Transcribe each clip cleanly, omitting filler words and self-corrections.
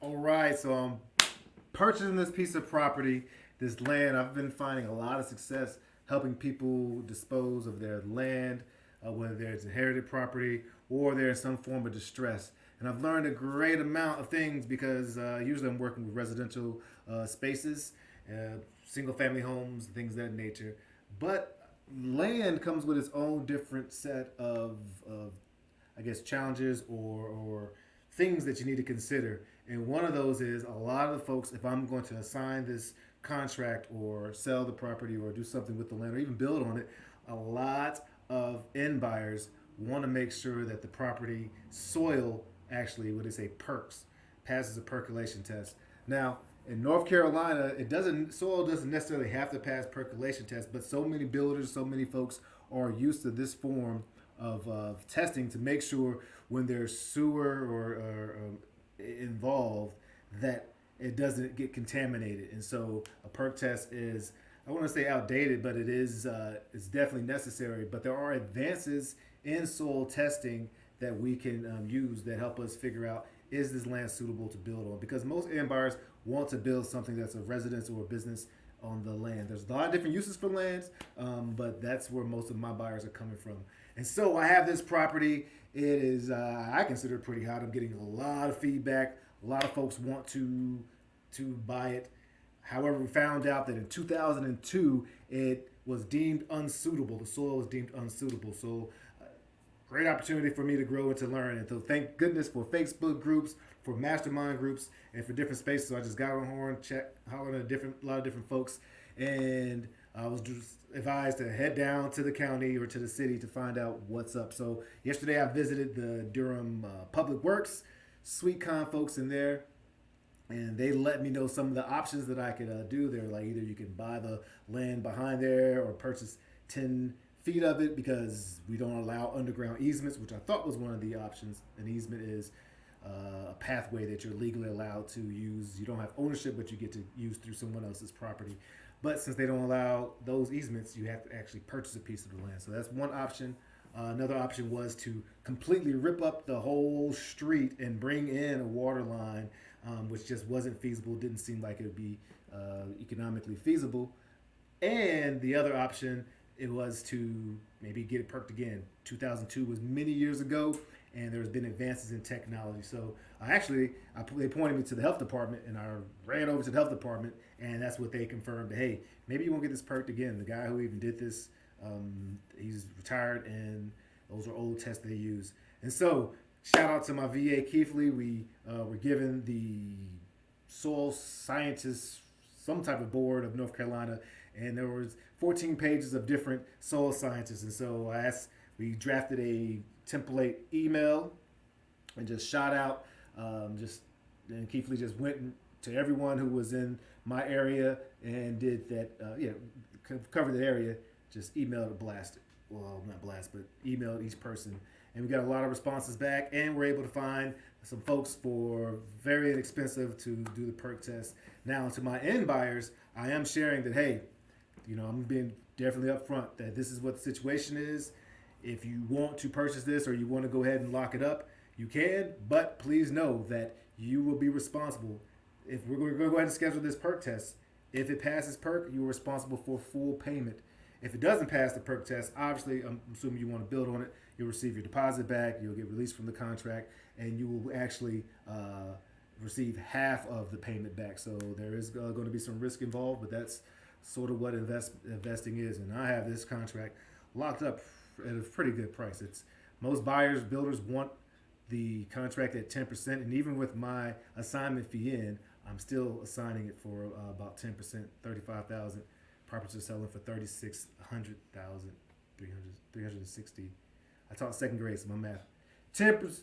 All right, so I'm purchasing this piece of property, this land. I've been finding a lot of success helping people dispose of their land, whether it's inherited property or they're in some form of distress. And I've learned a great amount of things because usually I'm working with residential spaces, single family homes, things of that nature. But land comes with its own different set of I guess, challenges or things that you need to consider. And one of those is a lot of the folks, if I'm going to assign this contract or sell the property or do something with the land or even build on it, a lot of end buyers want to make sure that the property soil actually, what they say, perks, passes a percolation test. Now, in North Carolina, it doesn't soil doesn't necessarily have to pass percolation tests, but so many builders, so many folks are used to this form of testing to make sure when there's sewer or involved that it doesn't get contaminated. And so a perk test is, I want to say outdated, but it is it's definitely necessary. But there are advances in soil testing that we can use that help us figure out, is this land suitable to build on? Because most end buyers want to build something that's a residence or a business on the land. There's a lot of different uses for lands, but that's where most of my buyers are coming from. And so I have this property. It is, I consider it pretty hot. I'm getting a lot of feedback. A lot of folks want to buy it. However, we found out that in 2002, it was deemed unsuitable. The soil was deemed unsuitable. So great opportunity for me to grow and to learn. And so thank goodness for Facebook groups, for mastermind groups, and for different spaces. So I just got on horn, hollering at a lot of different folks, and I was just advised to head down to the county or to the city to find out what's up. So yesterday I visited the Durham Public Works, sweet con folks in there, and they let me know some of the options that I could do. They're like, either you can buy the land behind there or purchase 10 feet of it, because we don't allow underground easements, which I thought was one of the options. An easement is a pathway that you're legally allowed to use. You don't have ownership, but you get to use through someone else's property. But since they don't allow those easements, you have to actually purchase a piece of the land. So that's one option. Another option was to completely rip up the whole street and bring in a water line, which just wasn't feasible. Didn't seem like it would be economically feasible. And the other option, it was to maybe get it perked again. 2002 was many years ago, and there's been advances in technology. So they pointed me to the health department, and I ran over to the health department, and that's what they confirmed. Hey, maybe you won't get this perked again. The guy who even did this, he's retired, and those are old tests they use. And so, shout out to my VA Keithley. We were given the soil scientists, some type of board of North Carolina, and there was 14 pages of different soil scientists. And so we drafted a template email and just shot out, and Keithley just went to everyone who was in my area and did that, covered the area, just emailed or blasted. Well, not blast, but emailed each person. And we got a lot of responses back, and we're able to find some folks for very inexpensive to do the perk test. Now, to my end buyers, I am sharing that, hey, I'm being definitely upfront that this is what the situation is. If you want to purchase this or you want to go ahead and lock it up, you can, but please know that you will be responsible. If we're going to go ahead and schedule this perk test, if it passes perk, you're responsible for full payment. If it doesn't pass the perk test, obviously, I'm assuming you want to build on it, you'll receive your deposit back, you'll get released from the contract, and you will actually receive half of the payment back. So there is going to be some risk involved, but that's sort of what investing is. And I have this contract locked up at a pretty good price. It's most buyers, builders want the contract at 10%, and even with my assignment fee in, I'm still assigning it for about 10%, 35,000. Properties are selling for 36,100,000, 360. I taught second grade, so my math. 10%,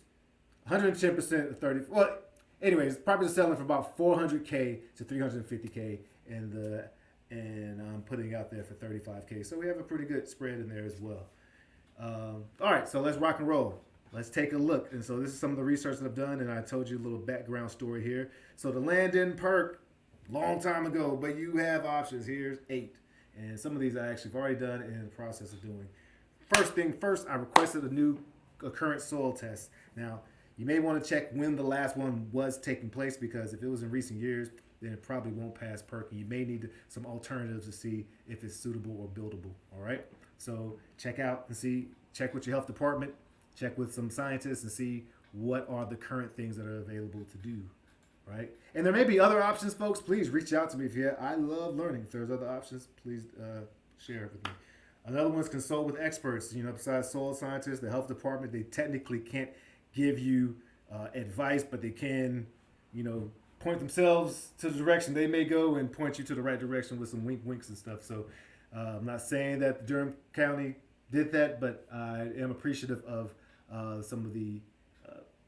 110% of 30. Well, anyways, properties are selling for about 400K to 350K, and I'm putting out there for 35K. So we have a pretty good spread in there as well. All right, so let's rock and roll. Let's take a look. And so this is some of the research that I've done, and I told you a little background story here. So the land didn't perk long time ago, but you have options. Here's 8. And some of these I actually have already done and in the process of doing. First thing first, I requested a current soil test. Now, You may want to check when the last one was taking place, because if it was in recent years, then it probably won't pass Perc. And you may need some alternatives to see if it's suitable or buildable. All right. So check out and see. Check with your health department. Check with some scientists and see what are the current things that are available to do. Right. And there may be other options, folks. Please reach out to me if you. I love learning. If there's other options, please share it with me. Another one is consult with experts. Besides soil scientists, the health department, they technically can't give you advice, but they can, point themselves to the direction they may go and point you to the right direction with some winks and stuff. So I'm not saying that Durham County did that, but I am appreciative of some of the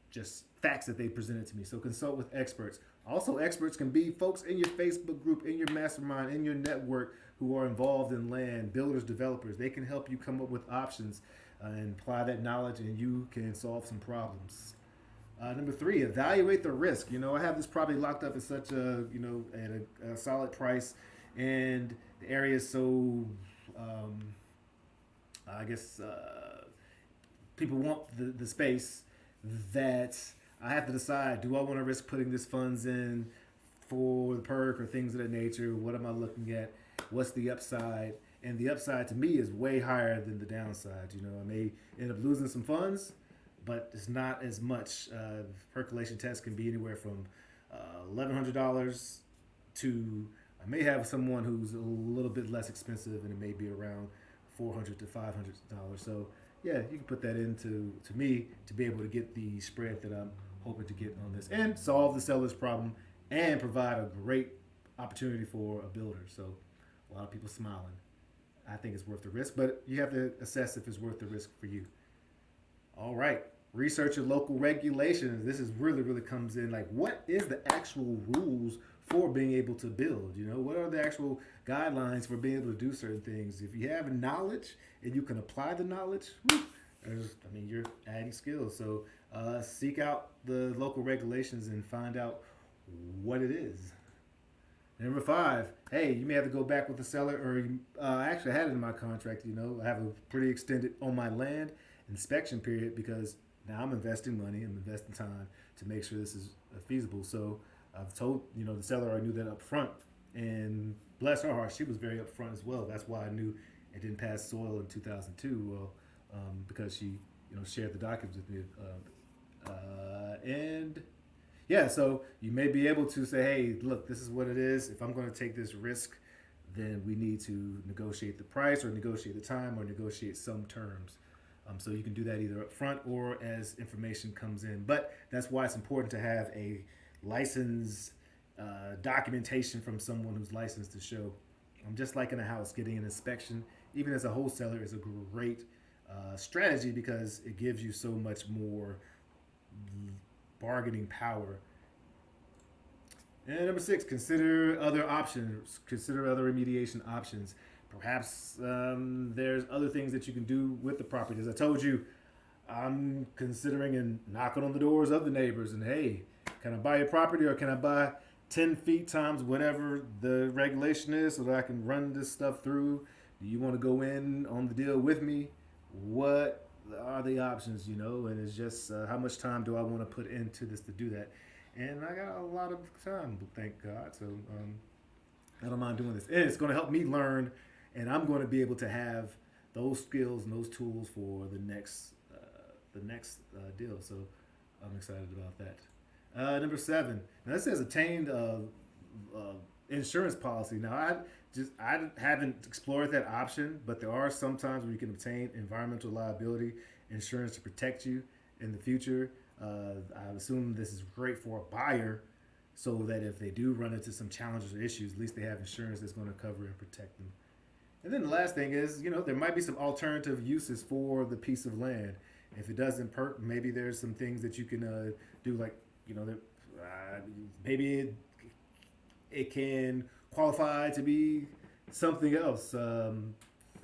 just facts that they presented to me. So consult with experts. Also, experts can be folks in your Facebook group, in your mastermind, in your network who are involved in land, builders, developers. They can help you come up with options and apply that knowledge, and you can solve some problems. Number 3, evaluate the risk. I have this property locked up at such at a solid price, and the area is so, people want the space that I have to decide, do I want to risk putting this funds in for the Perc or things of that nature? What am I looking at? What's the upside? And the upside to me is way higher than the downside. I may end up losing some funds, but it's not as much. Percolation tests can be anywhere from $1,100 to, I may have someone who's a little bit less expensive, and it may be around $400 to $500. So yeah, you can put that into me to be able to get the spread that I'm hoping to get on this and solve the seller's problem and provide a great opportunity for a builder. So a lot of people smiling. I think it's worth the risk, but you have to assess if it's worth the risk for you. All right. Research your local regulations. This is really comes in like, what is the actual rules for being able to build? What are the actual guidelines for being able to do certain things? If you have knowledge and you can apply the knowledge, you're adding skills. So seek out the local regulations and find out what it is. Number 5, hey, you may have to go back with the seller, or I actually had it in my contract. I have a pretty extended on my land inspection period, because now I'm investing money, I'm investing time to make sure this is feasible. So I've told the seller, I knew that up front, and bless her heart, she was very upfront as well. That's why I knew it didn't pass soil in 2002. Well, because she shared the documents with me, and yeah, so you may be able to say, hey, look, this is what it is. If I'm going to take this risk, then we need to negotiate the price, or negotiate the time, or negotiate some terms. So you can do that either up front or as information comes in. But that's why it's important to have a license documentation from someone who's licensed to show. Just like in a house, getting an inspection, even as a wholesaler, is a great strategy, because it gives you so much more bargaining power. And number 6, consider other options. Consider other remediation options. Perhaps there's other things that you can do with the property. As I told you, I'm considering and knocking on the doors of the neighbors and, hey, can I buy your property, or can I buy 10 feet times whatever the regulation is so that I can run this stuff through? Do you want to go in on the deal with me? What are the options, And it's just how much time do I want to put into this to do that? And I got a lot of time, thank God. So I don't mind doing this. And it's going to help me learn, and I'm going to be able to have those skills and those tools for the next deal. So I'm excited about that. Number 7. Now that says obtained insurance policy. Now I haven't explored that option, but there are some times where you can obtain environmental liability insurance to protect you in the future. I assume this is great for a buyer, so that if they do run into some challenges or issues, at least they have insurance that's going to cover and protect them. And then the last thing is, there might be some alternative uses for the piece of land. If it doesn't Perc, maybe there's some things that you can do, like, maybe it can qualify to be something else.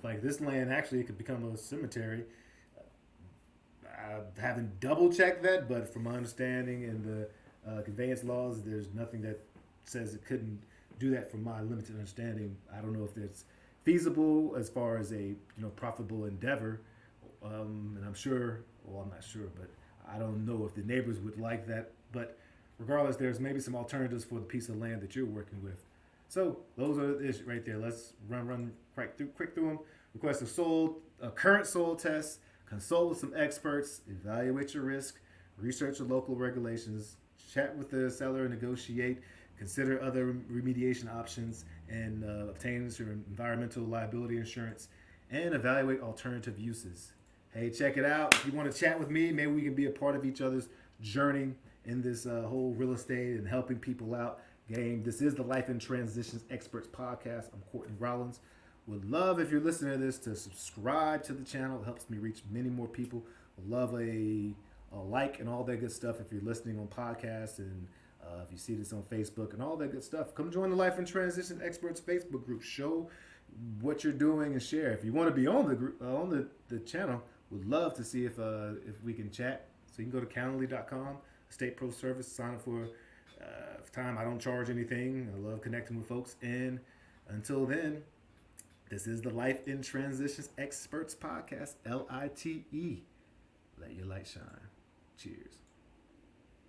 Like this land, actually, it could become a cemetery. I haven't double checked that, but from my understanding in the conveyance laws, there's nothing that says it couldn't do that. From my limited understanding, I don't know if that's feasible as far as a profitable endeavor. And I'm not sure, but I don't know if the neighbors would like that, but regardless, there's maybe some alternatives for the piece of land that you're working with. So those are the issues right there. Let's run quick through them. Request a current soil test, consult with some experts, evaluate your risk, research the local regulations, chat with the seller, negotiate, consider other remediation options, and obtain your environmental liability insurance, and evaluate alternative uses. Hey, check it out. If you want to chat with me, maybe we can be a part of each other's journey in this whole real estate and helping people out game. This is the Life in Transitions Experts Podcast. I'm Courtney Rollins. Would love if you're listening to this to subscribe to the channel. It helps me reach many more people. Would love a like and all that good stuff if you're listening on podcasts, and if you see this on Facebook and all that good stuff. Come join the Life in Transition Experts Facebook group. Show what you're doing and share. If you want to be on the group, on the channel, would love to see if we can chat. So you can go to Calendly.com, State Pro Service, sign up for time. I don't charge anything. I love connecting with folks. And until then, this is the Life in Transitions Experts Podcast, LITE. Let your light shine. Cheers.